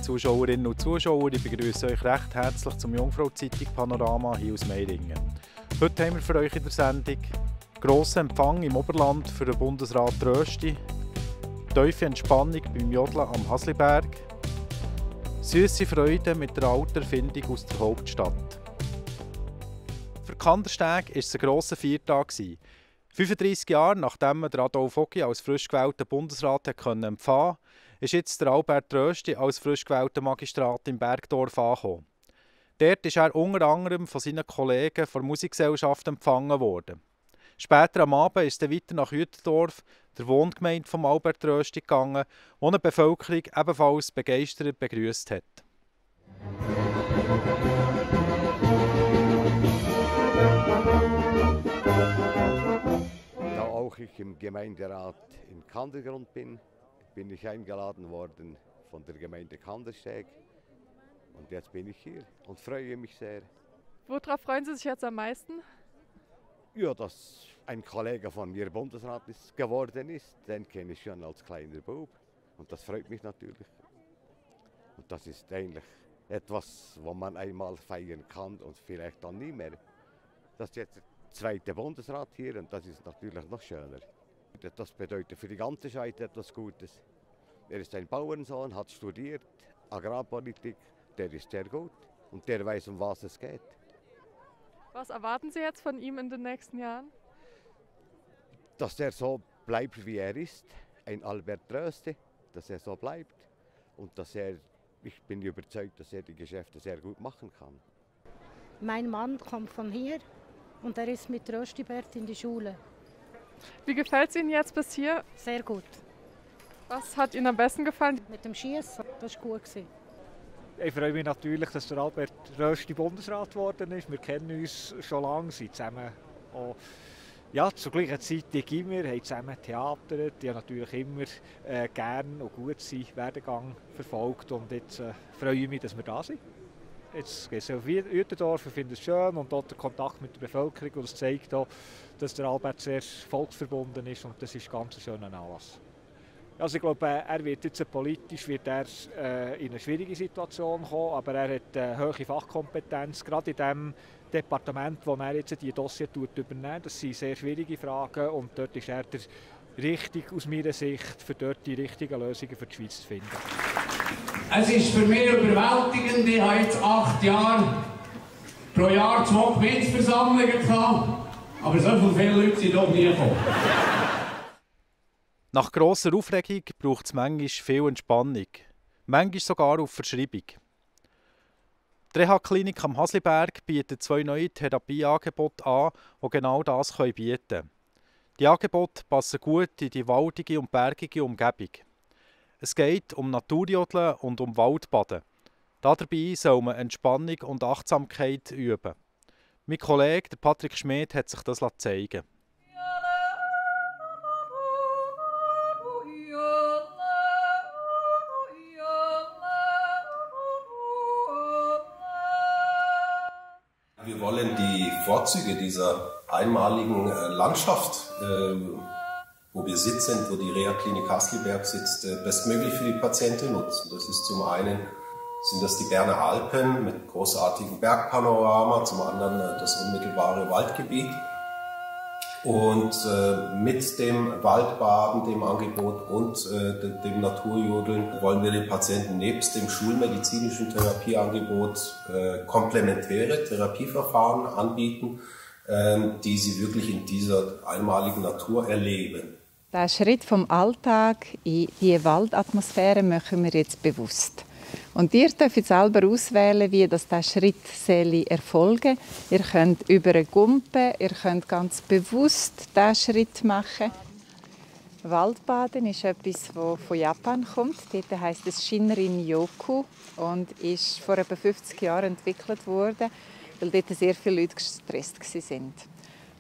Zuschauerinnen und Zuschauer, ich begrüße euch recht herzlich zum Jungfrau-Zeitung Panorama hier aus Meiringen. Heute haben wir für euch in der Sendung grossen Empfang im Oberland für den Bundesrat Rösti, tiefe Entspannung beim Jodeln am Hasliberg, süsse Freude mit der alten Erfindung aus der Hauptstadt. Für Kandersteg war es ein grosser Feiertag. 35 Jahre nachdem man Adolf Ogi als frisch gewählter Bundesrat empfangen konnte, ist jetzt der Albert Rösti als frisch gewählter Magistrat im Bergdorf angekommen. Dort ist er unter anderem von seinen Kollegen der Musikgesellschaft empfangen worden. Später am Abend ist er weiter nach Uetendorf, der Wohngemeinde von Albert Rösti, gegangen, wo eine Bevölkerung ebenfalls begeistert begrüßt hat. Da auch ich im Gemeinderat in Kandergrund bin ich eingeladen worden von der Gemeinde Kandersteg. Und jetzt bin ich hier und freue mich sehr. Worauf freuen Sie sich jetzt am meisten? Ja, dass ein Kollege von mir Bundesrat geworden ist, den kenne ich schon als kleiner Bub. Und das freut mich natürlich. Und das ist eigentlich etwas, wo man einmal feiern kann und vielleicht dann nie mehr. Das ist jetzt der zweite Bundesrat hier und das ist natürlich noch schöner. Das bedeutet für die ganze Schweiz etwas Gutes. Er ist ein Bauernsohn, hat studiert, Agrarpolitik, der ist sehr gut und der weiß, um was es geht. Was erwarten Sie jetzt von ihm in den nächsten Jahren? Dass er so bleibt, wie er ist, ein Albert Rösti, dass er so bleibt und ich bin überzeugt, dass er die Geschäfte sehr gut machen kann. Mein Mann kommt von hier und er ist mit Röstibert in die Schule. Wie gefällt es Ihnen jetzt bis hier? Sehr gut. Was hat Ihnen am besten gefallen? Mit dem Schießen, das war gut. Ich freue mich natürlich, dass der Albert Rösti Bundesrat geworden ist. Wir kennen uns schon lange, sind zusammen auch, zur gleichen Zeit die Gimmer, haben zusammen theatert. Ich habe natürlich immer gern und gut seinen Werdegang verfolgt und jetzt freue ich mich, dass wir da sind. Jetzt geht es auf Uetendorf, ich finde es schön und dort der Kontakt mit der Bevölkerung und es zeigt auch, dass der Albert sehr volksverbunden ist und das ist ganz ein schöner Anlass. Also ich glaube, er wird jetzt politisch in eine schwierige Situation kommen, aber er hat eine hohe Fachkompetenz, gerade in dem Departement, wo er jetzt die Dossier übernimmt. Das sind sehr schwierige Fragen und dort ist er richtig aus meiner Sicht, für dort die richtigen Lösungen für die Schweiz zu finden. Es ist für mich überwältigend. Ich habe jetzt 8 Jahre pro Jahr 2 Gemeindeversammlungen gehabt, aber so viele Leute sind doch nie gekommen. Nach grosser Aufregung braucht es manchmal viel Entspannung, manchmal sogar auf Verschreibung. Die Reha-Klinik am Hasliberg bietet 2 neue Therapieangebote an, die genau das bieten können. Die Angebote passen gut in die waldige und bergige Umgebung. Es geht um Naturjodeln und um Waldbaden. Dabei soll man Entspannung und Achtsamkeit üben. Mein Kollege Patrick Schmid hat sich das zeigen lassen. Wir wollen die Vorzüge dieser einmaligen Landschaft, wo wir sitzen, wo die Reha-Klinik Hasliberg sitzt, bestmöglich für die Patienten nutzen. Das ist zum einen sind das die Berner Alpen mit großartigem Bergpanorama, zum anderen das unmittelbare Waldgebiet. Und mit dem Waldbaden, dem Angebot und dem Naturjodeln wollen wir den Patienten nebst dem schulmedizinischen Therapieangebot komplementäre Therapieverfahren anbieten, die sie wirklich in dieser einmaligen Natur erleben. Der Schritt vom Alltag in die Waldatmosphäre machen wir jetzt bewusst. Und ihr dürft jetzt selber auswählen, wie dieser Schritt erfolgen soll. Ihr könnt über eine Gumpe, ihr könnt ganz bewusst diesen Schritt machen. Waldbaden ist etwas, das von Japan kommt. Dort heisst es Shinrin-yoku und ist vor etwa 50 Jahren entwickelt worden, weil dort sehr viele Leute gestresst waren.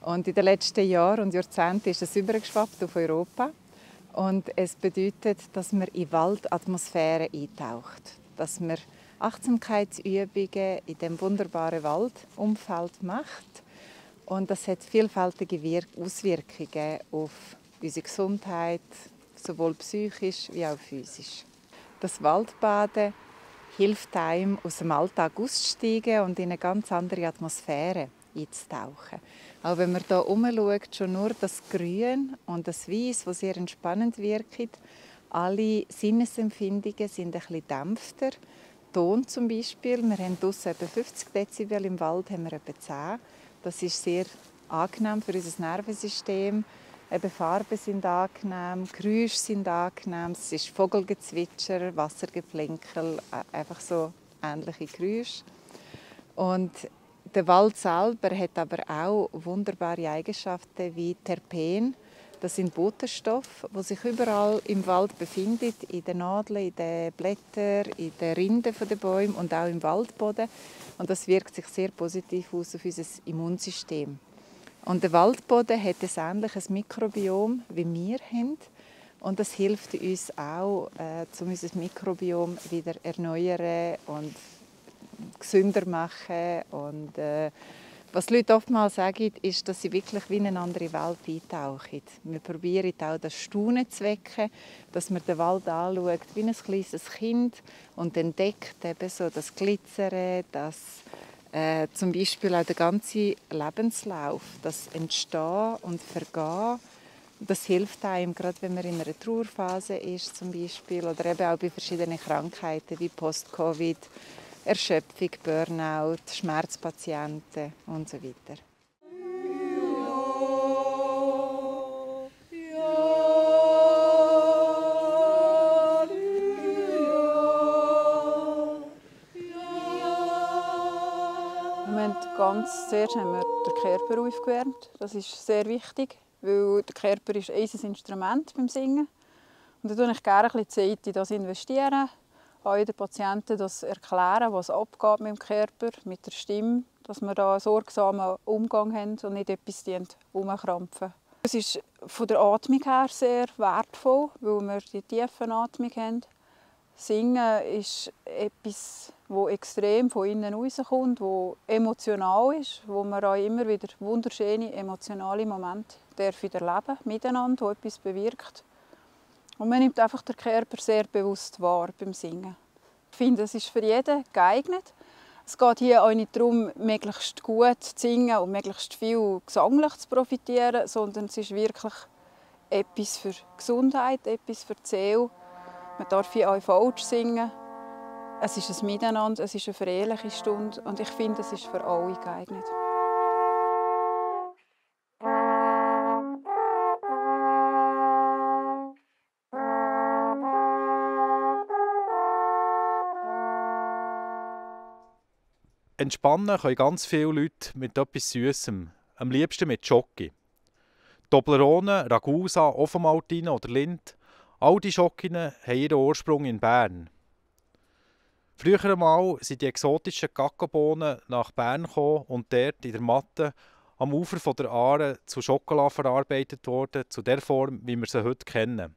Und in den letzten Jahren und Jahrzehnten ist es übergeschwappt auf Europa. Und es bedeutet, dass man in Waldatmosphäre eintaucht. Dass man Achtsamkeitsübungen in diesem wunderbaren Waldumfeld macht. Und das hat vielfältige Auswirkungen auf unsere Gesundheit, sowohl psychisch wie auch physisch. Das Waldbaden hilft einem, aus dem Alltag auszusteigen und in eine ganz andere Atmosphäre einzutauchen. Auch wenn man hier herumschaut, schon nur das Grün und das Weiß, das sehr entspannend wirkt. Alle Sinnesempfindungen sind ein bisschen dämpfter. Ton zum Beispiel. Wir haben draussen etwa 50 Dezibel, im Wald haben wir etwa 10. Das ist sehr angenehm für unser Nervensystem. Eben Farben sind angenehm, Geräusche sind angenehm. Es ist Vogelgezwitscher, Wassergeplänkel, einfach so ähnliche Geräusche. Und der Wald selber hat aber auch wunderbare Eigenschaften wie Terpen. Das sind Botenstoffe, die sich überall im Wald befinden, in den Nadeln, in den Blättern, in den Rinden der Bäume und auch im Waldboden. Und das wirkt sich sehr positiv aus auf unser Immunsystem. Und der Waldboden hat ein ähnliches Mikrobiom, wie wir haben. Und das hilft uns auch, um unser Mikrobiom wieder erneuern und gesünder machen. Und, was die Leute oftmals sagen, ist, dass sie wirklich wie in eine andere Welt eintauchen. Wir probieren auch das Staunen zu wecken, dass man den Wald anschaut wie ein kleines Kind und entdeckt eben so das Glitzern, das zum Beispiel auch der ganze Lebenslauf, das Entstehen und Vergehen. Das hilft einem, gerade wenn man in einer Trauerphase ist zum Beispiel, oder eben auch bei verschiedenen Krankheiten wie Post-Covid, Erschöpfung, Burnout, Schmerzpatienten und so weiter. Ganz zuerst haben wir den Körper aufgewärmt. Das ist sehr wichtig, weil der Körper ist unser Instrument beim Singen. Und da investiere ich gerne ein bisschen Zeit in das investieren, auch den Patienten das erklären, was abgeht mit dem Körper, mit der Stimme, dass wir da einen sorgsamen Umgang haben und nicht etwas herumkrampfen. Es ist von der Atmung her sehr wertvoll, weil wir die tiefen Atmung haben. Singen ist etwas, das extrem von innen rauskommt, das emotional ist, wo man auch immer wieder wunderschöne emotionale Momente erleben miteinander, die etwas bewirkt. Und man nimmt einfach den Körper sehr bewusst wahr beim Singen. Ich finde, es ist für jeden geeignet. Es geht hier auch nicht darum, möglichst gut zu singen und möglichst viel gesanglich zu profitieren, sondern es ist wirklich etwas für Gesundheit, etwas für die Seele. Man darf hier auch falsch singen. Es ist ein Miteinander, es ist eine verehrliche Stunde und ich finde, es ist für alle geeignet. Entspannen können ganz viele Leute mit etwas Süßem, am liebsten mit Schoki. Toblerone, Ragusa, Ovomaltine oder Lind, all diese Schokinen haben ihren Ursprung in Bern. Früher einmal sind die exotischen Kakaobohnen nach Bern gekommen und dort in der Matte am Ufer der Aare zu Schokolade verarbeitet worden, zu der Form, wie wir sie heute kennen.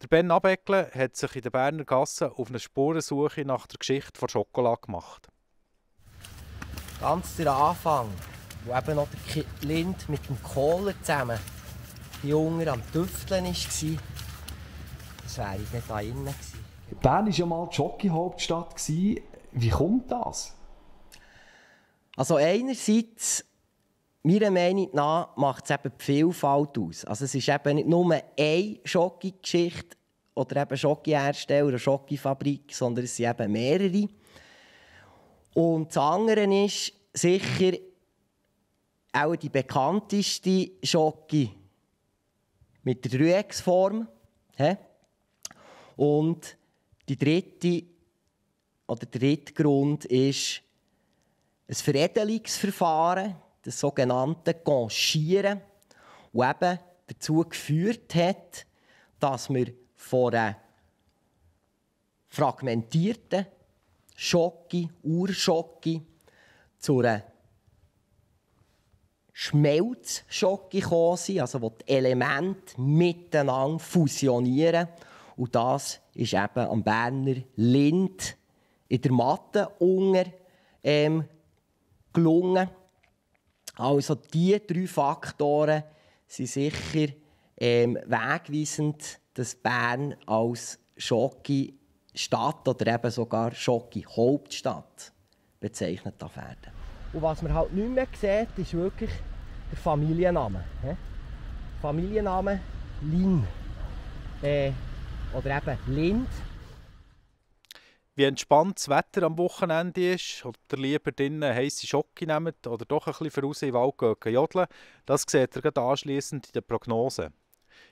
Der Ben Abeckle hat sich in der Berner Gasse auf eine Spurensuche nach der Geschichte der Schokolade gemacht. Ganz der Anfang, wo eben noch der Lind mit dem Kohler zusammen die Jungen am Tüfteln war, das wäre nicht da innen gewesen. Bern war ja mal die Schoki-Hauptstadt. Wie kommt das? Also einerseits, meiner Meinung nach, macht es eben die Vielfalt aus. Also es ist eben nicht nur eine Schoki-Geschichte oder eben Schoki-Hersteller oder Schoki-Fabrik, sondern es sind eben mehrere. Und das andere ist sicher auch die bekannteste Schoki mit der Dreiecksform. Und der dritte Grund ist ein Veredelungsverfahren, das sogenannte Conchieren, das eben dazu geführt hat, dass wir von einer fragmentierten Schoki, Urschoki, zu einer Schmelzschoki gekommen sind, also wo die Elemente miteinander fusionieren. Und das ist eben am Berner Lind in der Matte gelungen. Also diese 3 Faktoren sind sicher wegweisend, dass Bern als Schoki Schocki-Stadt oder eben sogar Schocki-Hauptstadt bezeichnet werden. Und was man halt nicht mehr sieht, ist wirklich der Familienname. Familienname Lin. Oder eben Lind. Wie entspannt das Wetter am Wochenende ist, oder lieber drinnen heisse Schocki nehmt oder doch ein bisschen voraus in den Wald gehen jodeln, das seht ihr gerade anschliessend in der Prognose.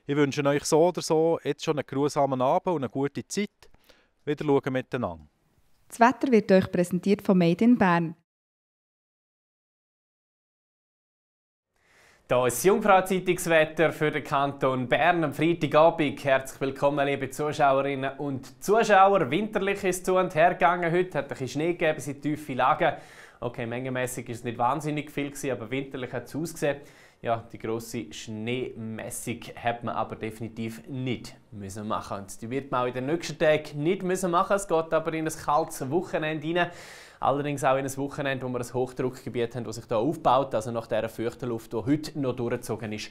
Ich wünsche euch so oder so jetzt schon einen geruhsamen Abend und eine gute Zeit. Wieder schauen miteinander. Das Wetter wird euch präsentiert von Made in Bern. Hier ist das Jungfrau-Zeitungswetter für den Kanton Bern am Freitagabend. Herzlich willkommen, liebe Zuschauerinnen und Zuschauer. Winterlich ist zu und her gegangen heute. Es hat ein bisschen Schnee gegeben, in tiefe Lagen. Okay, mengenmässig war es nicht wahnsinnig viel, aber winterlich hat es ausgesehen. Ja, die grosse Schneemessung hat man aber definitiv nicht müssen machen. Und die wird man auch in den nächsten Tagen nicht müssen machen. Es geht aber in ein kaltes Wochenende hinein. Allerdings auch in ein Wochenende, wo wir ein Hochdruckgebiet haben, das sich hier aufbaut. Also nach dieser feuchten Luft, die heute noch durchgezogen ist,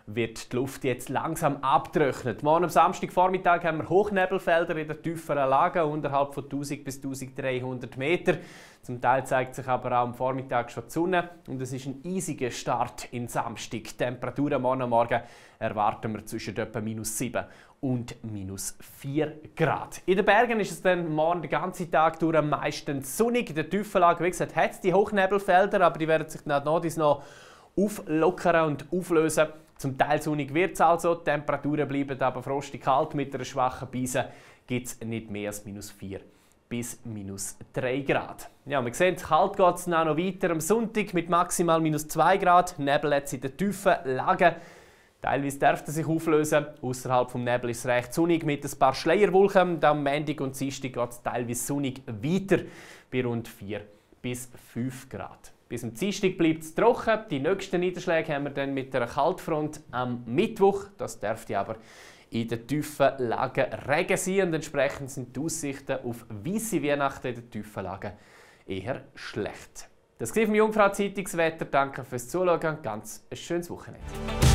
wird die Luft jetzt langsam abtrocknet. Morgen am Samstagvormittag haben wir Hochnebelfelder in den tieferen Lagen, unterhalb von 1000 bis 1300 Meter. Zum Teil zeigt sich aber auch am Vormittag schon die Sonne und es ist ein eisiger Start in Samstag. Die Temperaturen morgen erwarten wir zwischen etwa -7 und -4 Grad. In den Bergen ist es dann morgen den ganzen Tag durch am meisten sonnig. In den Tiefenlagen, wie gesagt, hat es die Hochnebelfelder, aber die werden sich nach noch auflockern und auflösen. Zum Teil sonnig wird es also, die Temperaturen bleiben aber frostig kalt. Mit einer schwachen Brise gibt es nicht mehr als -4 bis -3 Grad. Ja, wir sehen, kalt geht es noch weiter am Sonntag mit maximal -2 Grad. Nebel jetzt in den tiefen Lagen. Teilweise darf er sich auflösen. Außerhalb vom Nebel ist es recht sonnig mit ein paar Schleierwolken. Am Montag und Dienstag geht es teilweise sonnig weiter bei rund 4 bis 5 Grad. Bis am Dienstag bleibt es trocken. Die nächsten Niederschläge haben wir dann mit einer Kaltfront am Mittwoch. Das dürfte aber in den tiefen Lagen Regen sein. Und entsprechend sind die Aussichten auf weisse Weihnachten in den tiefen Lagen eher schlecht. Das war vom Jungfrau-Zeitungswetter. Danke fürs Zuschauen und ganz ein schönes Wochenende.